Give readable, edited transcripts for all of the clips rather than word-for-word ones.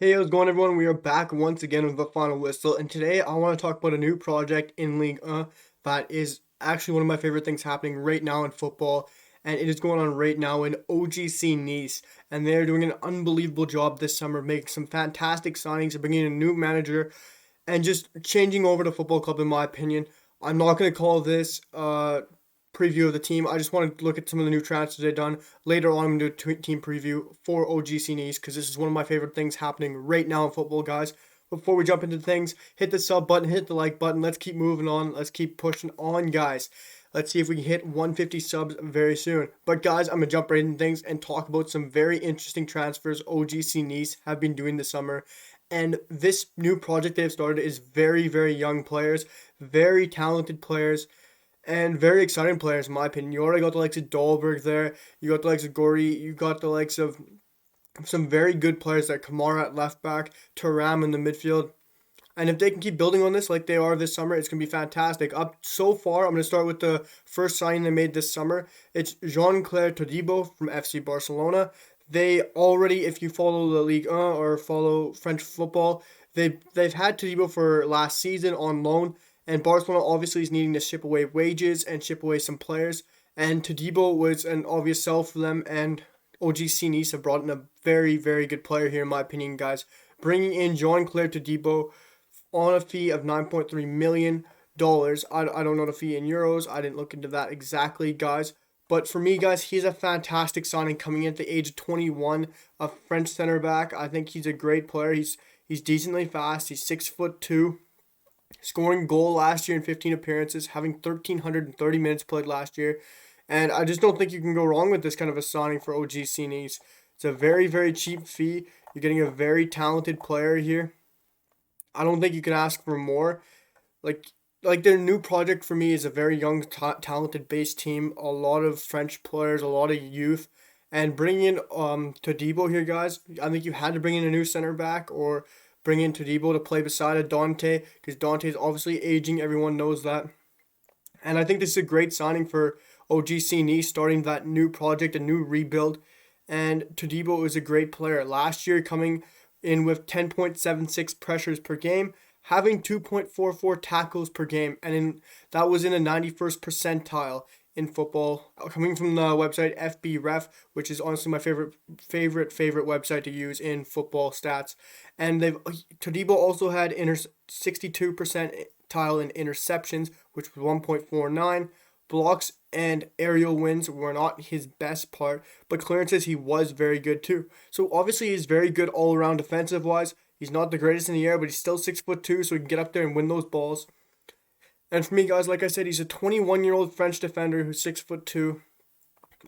Hey, how's it going, everyone? We are back once again with the final whistle, and today I want to talk about a new project in League 1 that is actually one of my favorite things happening right now in football, and it is going on right now in OGC Nice, and they're doing an unbelievable job this summer, making some fantastic signings, and bringing in a new manager, and just changing over the football club, in my opinion. I'm not going to call this preview of the team. I just want to look at some of the new transfers they've done. Later on, I'm going to do a team preview for OGC Nice because this is one of my favorite things happening right now in football, guys. Before we jump into things, hit the sub button, hit the like button. Let's keep moving on. Let's keep pushing on, guys. Let's see if we can hit 150 subs very soon. But guys, I'm going to jump right into things and talk about some very interesting transfers OGC Nice have been doing this summer. And this new project they've started is very, very young players, very talented players, and very exciting players, in my opinion. You already got the likes of Dahlberg there. You got the likes of Gori. You got the likes of some very good players like Kamara at left back, Turam in the midfield. And if they can keep building on this like they are this summer, it's going to be fantastic. Up so far, I'm going to start with the first signing they made this summer. It's Jean Clair Todibo from FC Barcelona. They already, if you follow the Ligue 1 or follow French football, they've had Todibo for last season on loan, and Barcelona obviously is needing to ship away wages and ship away some players. And Todibo was an obvious sell for them, and OGC Nice have brought in a very, very good player here, in my opinion, guys. Bringing in Jean Clair Todibo on a fee of $9.3 million. I don't know the fee in euros. I didn't look into that exactly, guys. But for me, guys, he's a fantastic signing coming in at the age of 21, a French center back. I think he's a great player. He's decently fast. He's 6'2", scoring goal last year in 15 appearances, having 1,330 minutes played last year. And I just don't think you can go wrong with this kind of a signing for OGC Nice. It's a very, very cheap fee. You're getting a very talented player here. I don't think you can ask for more. Like their new project for me is a very young, talented base team. A lot of French players, a lot of youth, and bringing in Todibo here, guys. I think you had to bring in a new center back or bring in Todibo to play beside a Dante because Dante is obviously aging. Everyone knows that, and I think this is a great signing for OGC Nice, starting that new project, a new rebuild. And Todibo is a great player. Last year, coming in with 10.76 pressures per game, having 2.44 tackles per game, and that was in a 91st percentile in football. Coming from the website FBref, which is honestly my favorite website to use in football stats. And Todibo also had 62 percentile in interceptions, which was 1.49. Blocks and aerial wins were not his best part, but clearances he was very good too. So obviously he's very good all around defensive wise. He's not the greatest in the air, but he's still 6'2", so he can get up there and win those balls. And for me, guys, like I said, he's a 21-year-old French defender who's 6'2".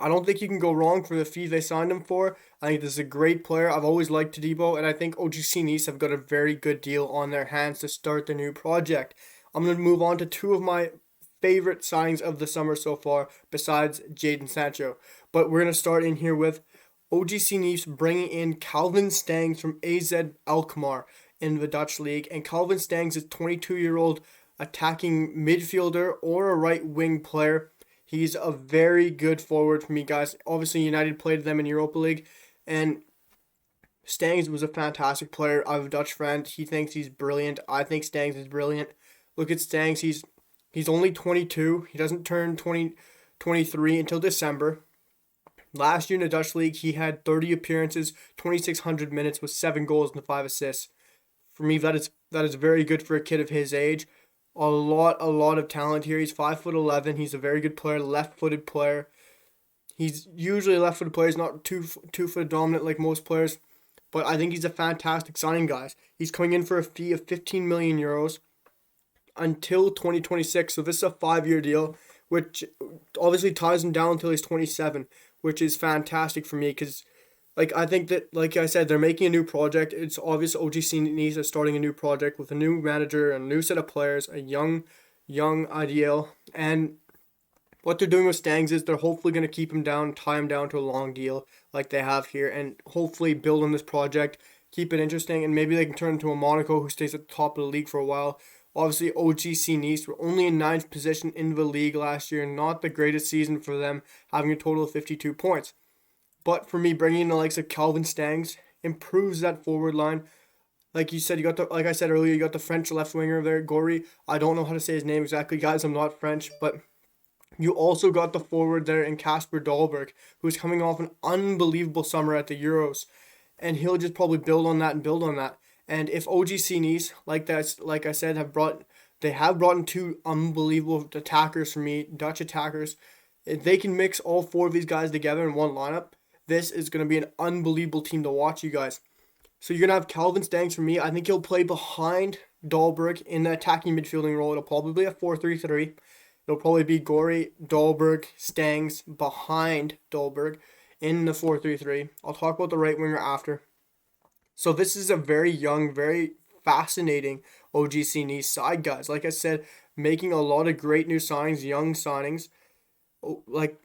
I don't think you can go wrong for the fee they signed him for. I think this is a great player. I've always liked Todibo, and I think OGC Nice have got a very good deal on their hands to start their new project. I'm going to move on to two of my favorite signings of the summer so far, besides Jadon Sancho. But we're going to start in here with OGC Nice bringing in Calvin Stengs from AZ Alkmaar in the Dutch league. And Calvin Stengs is 22-year-old attacking midfielder or a right wing player. He's a very good forward for me, guys. Obviously, United played them in Europa League, and Stengs was a fantastic player. I have a Dutch friend. He thinks he's brilliant. I think Stengs is brilliant. Look at Stengs. He's only 22. He doesn't turn 23 until December. Last year in the Dutch league, he had 30 appearances, 2,600 minutes with 7 goals and 5 assists. For me, that is very good for a kid of his age. A lot of talent here. He's 5'11". He's a very good player, left-footed player. He's usually a left-footed player. He's not two-foot dominant like most players, but I think he's a fantastic signing, guys. He's coming in for a fee of 15 million euros until 2026. So this is a 5-year deal, which obviously ties him down until he's 27, which is fantastic for me because, I think that, like I said, they're making a new project. It's obvious OGC Nice is starting a new project with a new manager, a new set of players, a young IDL. And what they're doing with Stengs is they're hopefully going to keep him down, tie him down to a long deal like they have here, and hopefully build on this project, keep it interesting, and maybe they can turn into a Monaco who stays at the top of the league for a while. Obviously, OGC Nice were only in 9th position in the league last year. Not the greatest season for them, having a total of 52 points. But for me, bringing in the likes of Calvin Stengs improves that forward line. Like you said, like I said earlier, you got the French left winger there, Gori. I don't know how to say his name exactly, guys. I'm not French, but you also got the forward there in Casper Dolberg, who's coming off an unbelievable summer at the Euros, and he'll just probably build on that and build on that. And if OGC Nice, like I said, they have brought in two unbelievable attackers for me, Dutch attackers. If they can mix all four of these guys together in one lineup, this is going to be an unbelievable team to watch, you guys. So you're going to have Calvin Stengs for me. I think he'll play behind Dahlberg in the attacking midfielding role. It'll probably be a 4-3-3. It'll probably be Gori, Dahlberg, Stengs behind Dahlberg in the 4-3-3. I'll talk about the right winger after. So this is a very young, very fascinating OGC Nice side, guys. Like I said, making a lot of great new signings, young signings. Like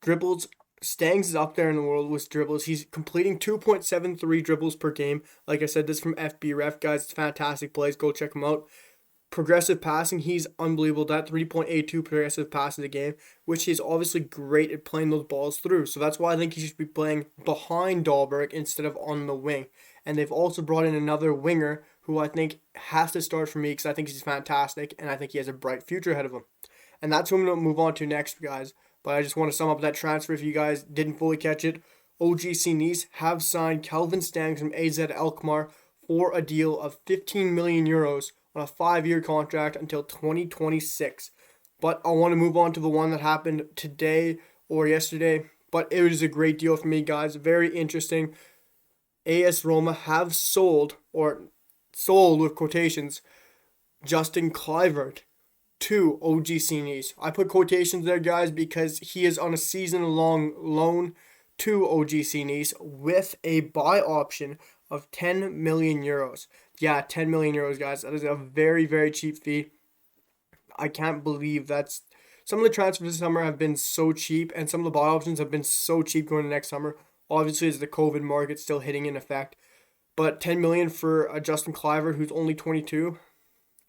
dribbles, Stangs is up there in the world with dribbles. He's completing 2.73 dribbles per game. Like I said, this is from FB Ref, guys. It's fantastic plays. Go check him out. Progressive passing, he's unbelievable. That 3.82 progressive passes a game, which is obviously great at playing those balls through. So that's why I think he should be playing behind Dahlberg instead of on the wing. And they've also brought in another winger who I think has to start for me because I think he's fantastic and I think he has a bright future ahead of him. And that's what I'm going to move on to next, guys. But I just want to sum up that transfer if you guys didn't fully catch it. OGC Nice have signed Calvin Stengs from AZ Alkmaar for a deal of 15 million euros on a 5-year contract until 2026. But I want to move on to the one that happened today or yesterday. But it was a great deal for me, guys. Very interesting. AS Roma have sold with quotations, Justin Kluivert to OGC Nice. I put quotations there, guys, because he is on a season-long loan to OGC Nice with a buy option of 10 million euros. Yeah, 10 million euros, guys. That is a very, very cheap fee. I can't believe that's... Some of the transfers this summer have been so cheap, and some of the buy options have been so cheap going to next summer. Obviously, as the COVID market still hitting in effect. But 10 million for Justin Kluivert, who's only 22...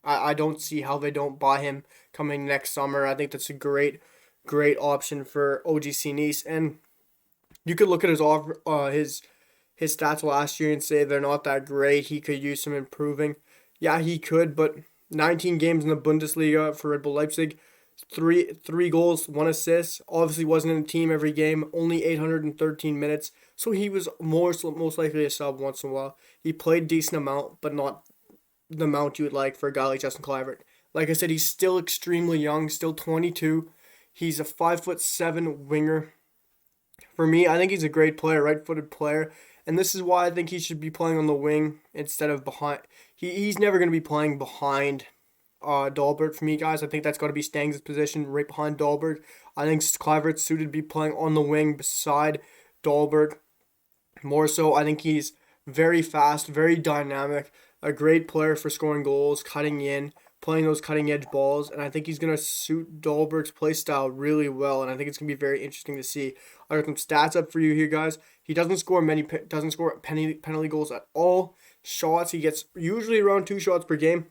I don't see how they don't buy him coming next summer. I think that's a great option for OGC Nice. And you could look at his stats last year and say they're not that great. He could use some improving. Yeah, he could, but 19 games in the Bundesliga for Red Bull Leipzig, three goals, 1 assist. Obviously wasn't in the team every game, only 813 minutes. So he was most likely a sub once in a while. He played decent amount, but not the amount you would like for a guy like Justin Kluivert. Like I said, he's still extremely young, still 22. He's a 5'7" winger. For me, I think he's a great player, right-footed player, and this is why I think he should be playing on the wing instead of behind. He's never going to be playing behind Dahlberg for me, guys. I think that's got to be Stengs' position right behind Dahlberg. I think Kluivert's suited to be playing on the wing beside Dahlberg. More so, I think he's very fast, very dynamic, a great player for scoring goals, cutting in, playing those cutting-edge balls, and I think he's going to suit Dahlberg's play style really well, and I think it's going to be very interesting to see. I got some stats up for you here, guys. He doesn't score penalty goals at all. Shots, he gets usually around 2 shots per game.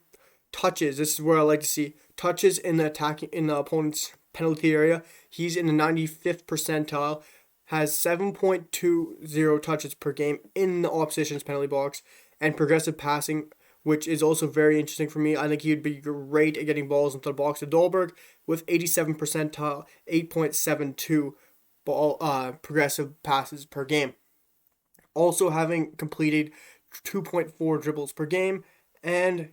Touches, this is where I like to see touches in the opponent's penalty area. He's in the 95th percentile, has 7.20 touches per game in the opposition's penalty box, and progressive passing, which is also very interesting for me. I think he would be great at getting balls into the box of Dahlberg with 87 percentile, 8.72 progressive passes per game. Also having completed 2.4 dribbles per game, and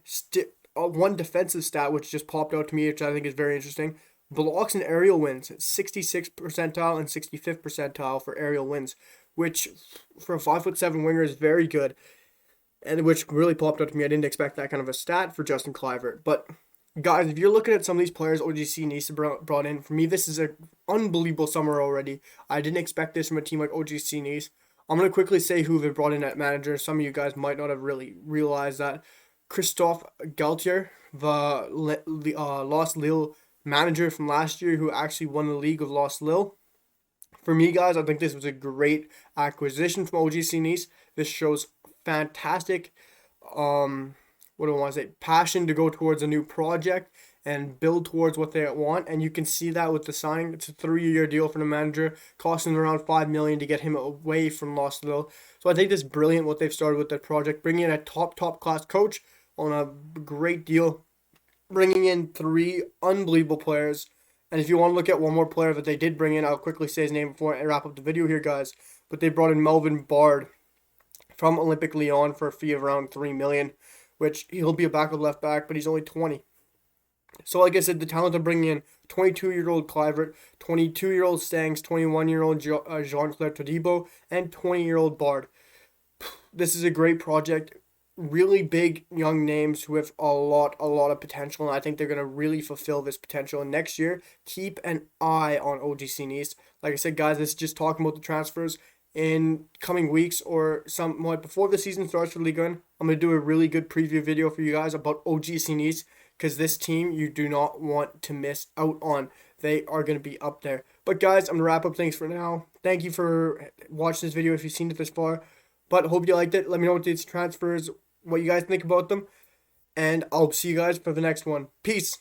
one defensive stat which just popped out to me, which I think is very interesting. Blocks and aerial wins, 66th percentile and 65th percentile for aerial wins, which for a 5'7" winger is very good. And which really popped out to me. I didn't expect that kind of a stat for Justin Kluivert. But guys, if you're looking at some of these players OGC Nice brought in, for me, this is an unbelievable summer already. I didn't expect this from a team like OGC Nice. I'm going to quickly say who they brought in at manager. Some of you guys might not have really realized that. Christophe Galtier, the Lost Lille manager from last year, who actually won the league of Lost Lille. For me, guys, I think this was a great acquisition from OGC Nice. This shows fantastic passion to go towards a new project and build towards what they want. And you can see that with the signing. It's a 3-year deal for the manager, costing around $5 million to get him away from Lossville. So I think it's brilliant what they've started with that project, bringing in a top class coach on a great deal, bringing in 3 unbelievable players. And if you want to look at one more player that they did bring in, I'll quickly say his name before I wrap up the video here, guys. But they brought in Melvin Bard from Olympic Lyon for a fee of around $3 million, which he'll be a backup left back, but he's only 20. So like I said, the talent of bringing in 22-year-old Kluivert, 22-year-old Stengs, 21-year-old Jean Clair Todibo, and 20-year-old Bard. This is a great project. Really big young names who have a lot of potential, and I think they're going to really fulfill this potential. And next year, keep an eye on OGC Nice. Like I said, guys, this is just talking about the transfers. In coming weeks or somewhat before the season starts for Ligue 1, I'm going to do a really good preview video for you guys about OGC Nice, because this team you do not want to miss out on. They are going to be up there. But guys, I'm going to wrap up things for now. Thank you for watching this video if you've seen it this far. But hope you liked it. Let me know what these transfers, what you guys think about them. And I'll see you guys for the next one. Peace.